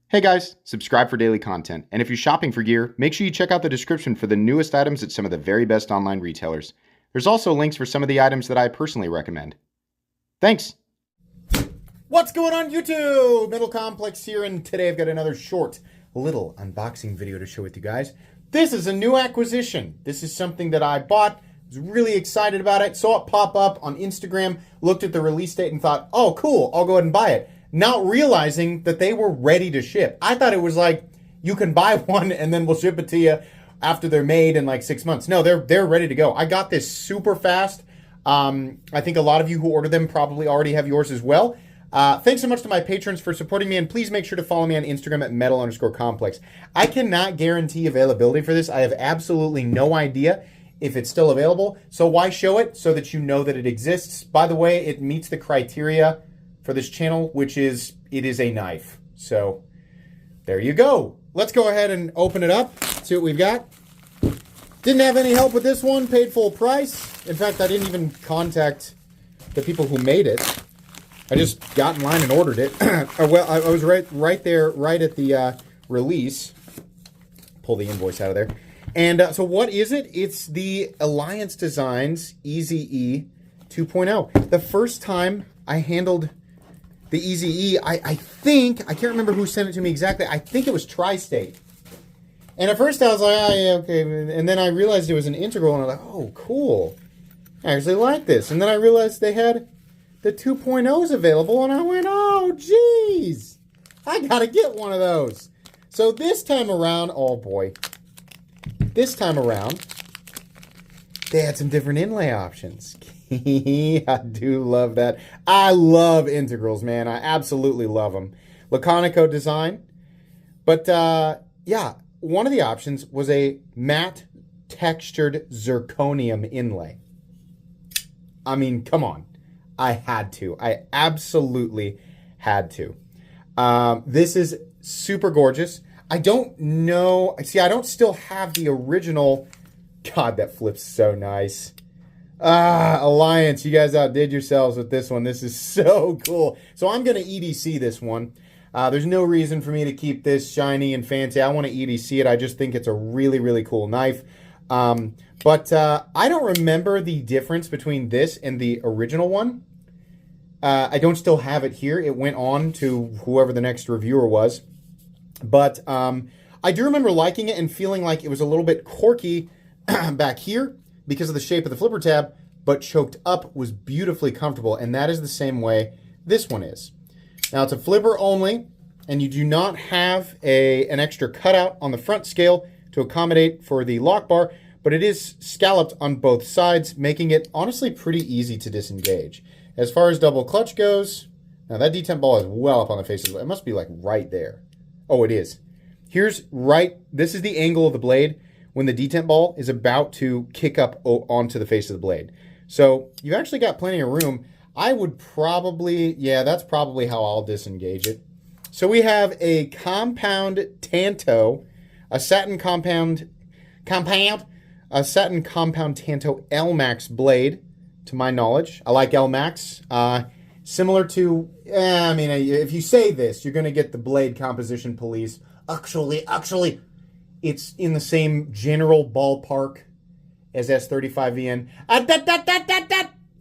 Hey guys, subscribe for daily content. And if you're shopping for gear, make sure you check out the description for the newest items at some of the very best online retailers. There's also links for some of the items that I personally recommend. Thanks! What's going on YouTube? Middle Complex here, and today I've got another short little unboxing video to share with you guys. This is a new acquisition. This is something that I bought, was really excited about it, saw it pop up on Instagram, looked at the release date and thought, oh cool, I'll go ahead and buy it. Not realizing that they were ready to ship. I thought it was like, you can buy one and then we'll ship it to you after they're made in like 6 months. No, they're ready to go. I got this super fast. I think a lot of you who order them probably already have yours as well. Thanks so much to my patrons for supporting me, and please make sure to follow me on Instagram at metal_complex. I cannot guarantee availability for this. I have absolutely no idea if it's still available. So why show it? So that you know that it exists. By the way, it meets the criteria for this channel, which is, it is a knife. So there you go. Let's go ahead and open it up, see what we've got. Didn't have any help with this one, paid full price. In fact, I didn't even contact the people who made it. I just got in line and ordered it. Well, I was right there, right at the release. Pull the invoice out of there. And so what is it? It's the Alliance Designs EZE 2.0. The first time I handled the EZE, I think, I can't remember who sent it to me exactly. I think it was Tri-State. And at first I was like, oh, yeah, okay. And then I realized it was an integral, and I was like, oh, cool. I actually like this. And then I realized they had the 2.0s available, and I went, oh, geez. I got to get one of those. So this time around, oh, boy. This time around, they had some different inlay options. I do love that. I love integrals, man. I absolutely love them. Laconico design. But, yeah, one of the options was a matte textured zirconium inlay. I mean, come on. I had to. I absolutely had to. This is super gorgeous. I don't know. See, I don't still have the original. God, that flips so nice. Alliance, you guys outdid yourselves with this one. This is so cool. So I'm going to EDC this one. There's no reason for me to keep this shiny and fancy. I want to EDC it. I just think it's a really, really cool knife. But I don't remember the difference between this and the original one. I don't still have it here. It went on to whoever the next reviewer was. But I do remember liking it and feeling like it was a little bit quirky back here because of the shape of the flipper tab, but choked up was beautifully comfortable, and that is the same way this one is. Now, it's a flipper only, and you do not have an extra cutout on the front scale to accommodate for the lock bar, but it is scalloped on both sides, making it honestly pretty easy to disengage. As far as double clutch goes, now that detent ball is well up on the face of the blade. It must be like right there. Oh, it is. Here's right, this is the angle of the blade when the detent ball is about to kick up onto the face of the blade. So you've actually got plenty of room. I would probably, yeah, that's probably how I'll disengage it. So we have a compound Tanto, a satin compound Tanto L-Max blade, to my knowledge. I like L-Max. Similar to, I mean, if you say this, you're going to get the blade composition police. Actually, it's in the same general ballpark as S35VN.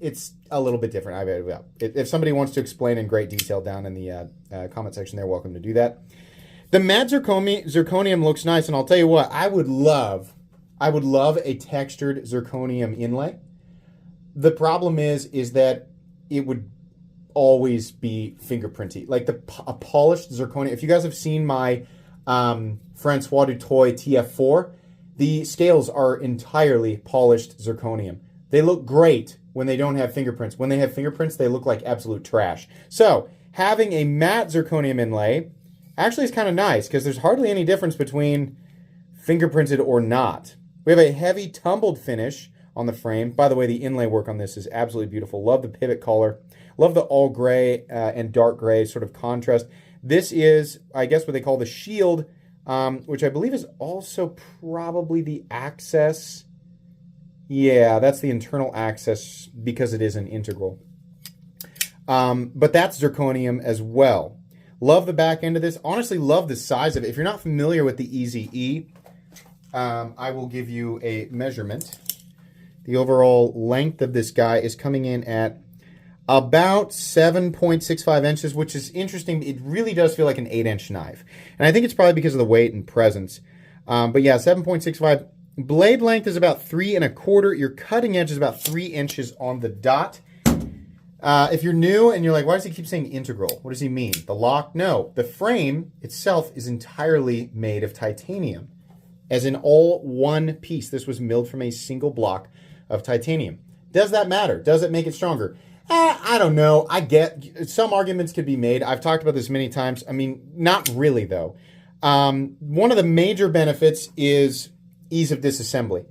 It's a little bit different. If somebody wants to explain in great detail down in the comment section, they're welcome to do that. The matte zirconium looks nice, and I'll tell you what, I would love a textured zirconium inlay. The problem is that it would always be fingerprinty. Like a polished zirconium. If you guys have seen my Francois Dutoy TF4, the scales are entirely polished zirconium. They look great when they don't have fingerprints. When they have fingerprints, they look like absolute trash. So having a matte zirconium inlay actually is kind of nice because there's hardly any difference between fingerprinted or not. We have a heavy tumbled finish on the frame. By the way, the inlay work on this is absolutely beautiful. Love the pivot collar. Love the all gray and dark gray sort of contrast. This is, I guess, what they call the shield, which I believe is also probably the access. Yeah, that's the internal access because it is an integral. But that's zirconium as well. Love the back end of this. Honestly, love the size of it. If you're not familiar with the EZE, I will give you a measurement. The overall length of this guy is coming in at about 7.65 inches, which is interesting. It really does feel like an 8-inch knife. And I think it's probably because of the weight and presence. But yeah, 7.65. Blade length is about 3 1/4. Your cutting edge is about 3 inches on the dot. If you're new and you're like, why does he keep saying integral? What does he mean? The lock? No. The frame itself is entirely made of titanium, as in all one piece. This was milled from a single block of titanium. Does that matter? Does it make it stronger? I don't know. I get some arguments could be made. I've talked about this many times. I mean, not really though. One of the major benefits is ease of disassembly.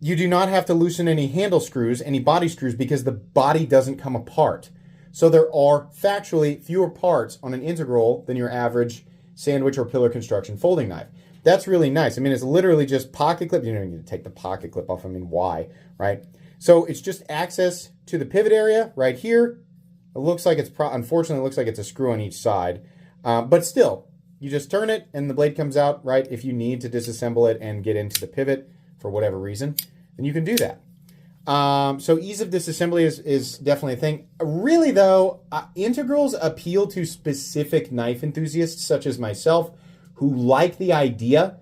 You do not have to loosen any handle screws, any body screws, because the body doesn't come apart. So there are factually fewer parts on an integral than your average sandwich or pillar construction folding knife. That's really nice. I mean, it's literally just pocket clip. You don't need to take the pocket clip off. I mean, why, right? So it's just access to the pivot area right here. It looks like it's, unfortunately, it looks like it's a screw on each side. But still, you just turn it and the blade comes out, right? If you need to disassemble it and get into the pivot for whatever reason, then you can do that. So ease of disassembly is definitely a thing. Really though, integrals appeal to specific knife enthusiasts such as myself who like the idea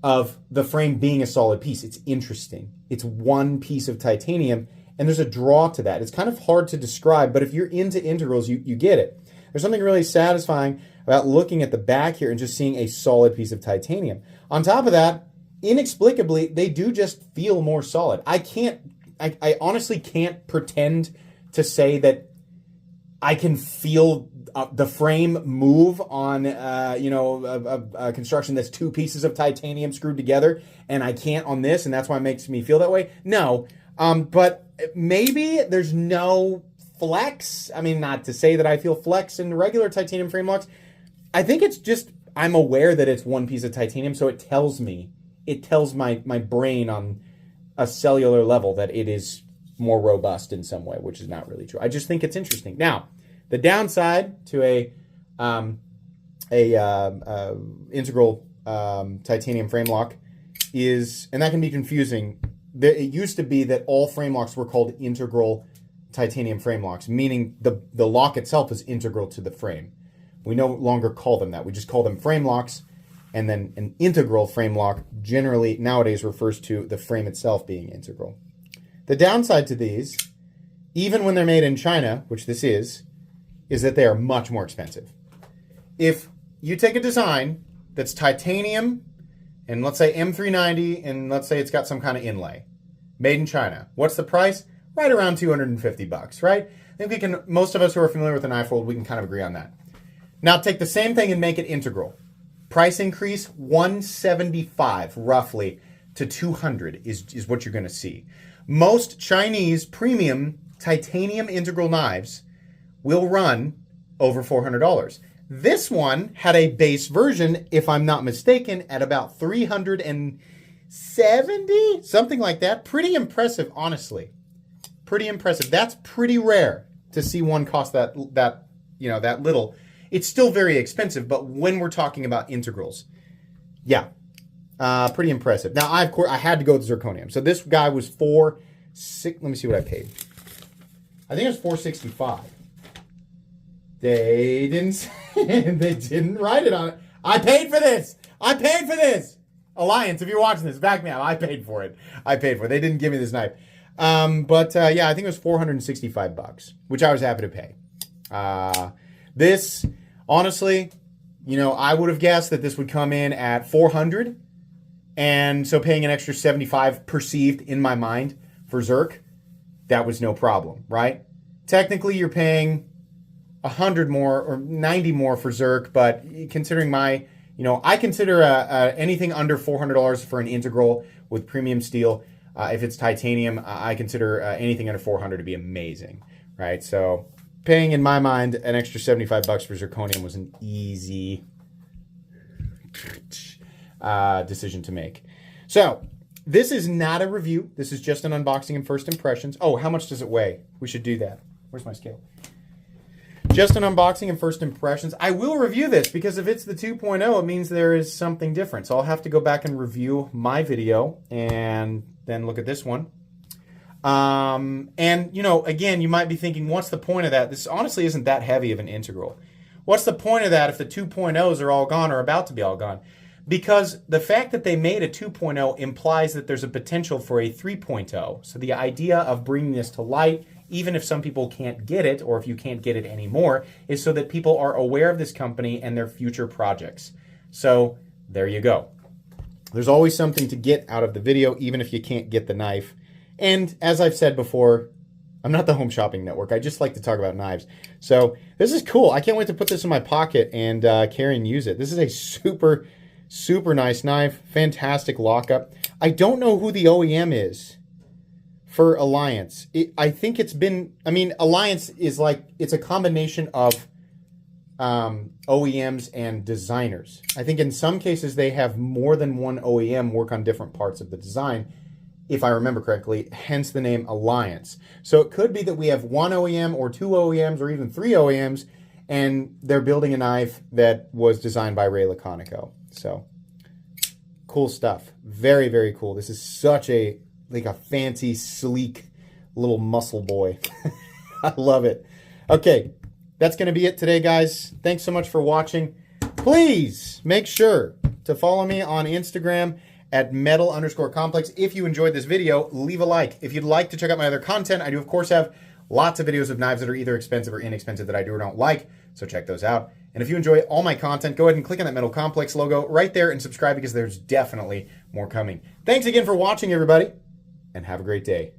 of the frame being a solid piece. It's interesting. It's one piece of titanium and there's a draw to that. It's kind of hard to describe, but if you're into integrals, you get it. There's something really satisfying about looking at the back here and just seeing a solid piece of titanium. On top of that, inexplicably, they do just feel more solid. I honestly can't pretend to say that I can feel the frame move on, a construction that's two pieces of titanium screwed together, and I can't on this, and that's why it makes me feel that way. No, but maybe there's no flex. I mean, not to say that I feel flex in regular titanium frame locks. I think it's just I'm aware that it's one piece of titanium, so it tells my brain on a cellular level that it is more robust in some way, which is not really true. I just think it's interesting. Now, the downside to a integral titanium frame lock is, and that can be confusing. It used to be that all frame locks were called integral titanium frame locks, meaning the lock itself is integral to the frame. We no longer call them that. We just call them frame locks. And then an integral frame lock generally nowadays refers to the frame itself being integral. The downside to these, even when they're made in China, which this is that they are much more expensive. If you take a design that's titanium and let's say M390 and let's say it's got some kind of inlay, made in China, what's the price? Right around $250, right? I think most of us who are familiar with an iFold, we can kind of agree on that. Now take the same thing and make it integral. Price increase, $175 roughly to $200 is what you're going to see. Most Chinese premium titanium integral knives will run over $400. This one had a base version, if I'm not mistaken, at about $370, something like that. Pretty impressive, honestly. Pretty impressive. That's pretty rare to see one cost that little. It's still very expensive, but when we're talking about integrals, yeah, pretty impressive. Now, I had to go with zirconium. So this guy was let me see what I paid. I think it was $465. They didn't write it on it. I paid for this. Alliance, if you're watching this, back me up. I paid for it. They didn't give me this knife. Yeah, I think it was $465, which I was happy to pay. This, honestly, I would have guessed that this would come in at $400, and so paying an extra $75 perceived in my mind for Zerk, that was no problem, right? Technically, you're paying $100 more or $90 more for Zerk, but considering I consider anything under $400 for an integral with premium steel. If it's titanium, I consider anything under $400 to be amazing, right? So paying, in my mind, an extra $75 for zirconium was an easy decision to make. So this is not a review. This is just an unboxing and first impressions. Oh, how much does it weigh? We should do that. Where's my scale? Just an unboxing and first impressions. I will review this because if it's the 2.0, it means there is something different. So I'll have to go back and review my video and then look at this one. And, you know, again, you might be thinking, what's the point of that? This honestly isn't that heavy of an integral. What's the point of that if the 2.0s are all gone or about to be all gone? Because the fact that they made a 2.0 implies that there's a potential for a 3.0. So the idea of bringing this to light, even if some people can't get it, or if you can't get it anymore, is so that people are aware of this company and their future projects. So there you go. There's always something to get out of the video, even if you can't get the knife. And as I've said before, I'm not the Home Shopping Network. I just like to talk about knives. So this is cool. I can't wait to put this in my pocket and carry and use it. This is a super, super nice knife. Fantastic lockup. I don't know who the OEM is for Alliance. I think it's been, I mean, Alliance is like, it's a combination of OEMs and designers. I think in some cases they have more than one OEM work on different parts of the design, if I remember correctly, hence the name Alliance. So it could be that we have one OEM or two OEMs or even three OEMs, and they're building a knife that was designed by Ray Laconico. So cool stuff. Very, very cool. This is such a, like a fancy, sleek little muscle boy. I love it. Okay, that's going to be it today, guys. Thanks so much for watching. Please make sure to follow me on Instagram at metal_complex. If you enjoyed this video, leave a like. If you'd like to check out my other content, I do of course have lots of videos of knives that are either expensive or inexpensive that I do or don't like, so check those out. And if you enjoy all my content, go ahead and click on that Metal Complex logo right there and subscribe because there's definitely more coming. Thanks again for watching, everybody, and have a great day.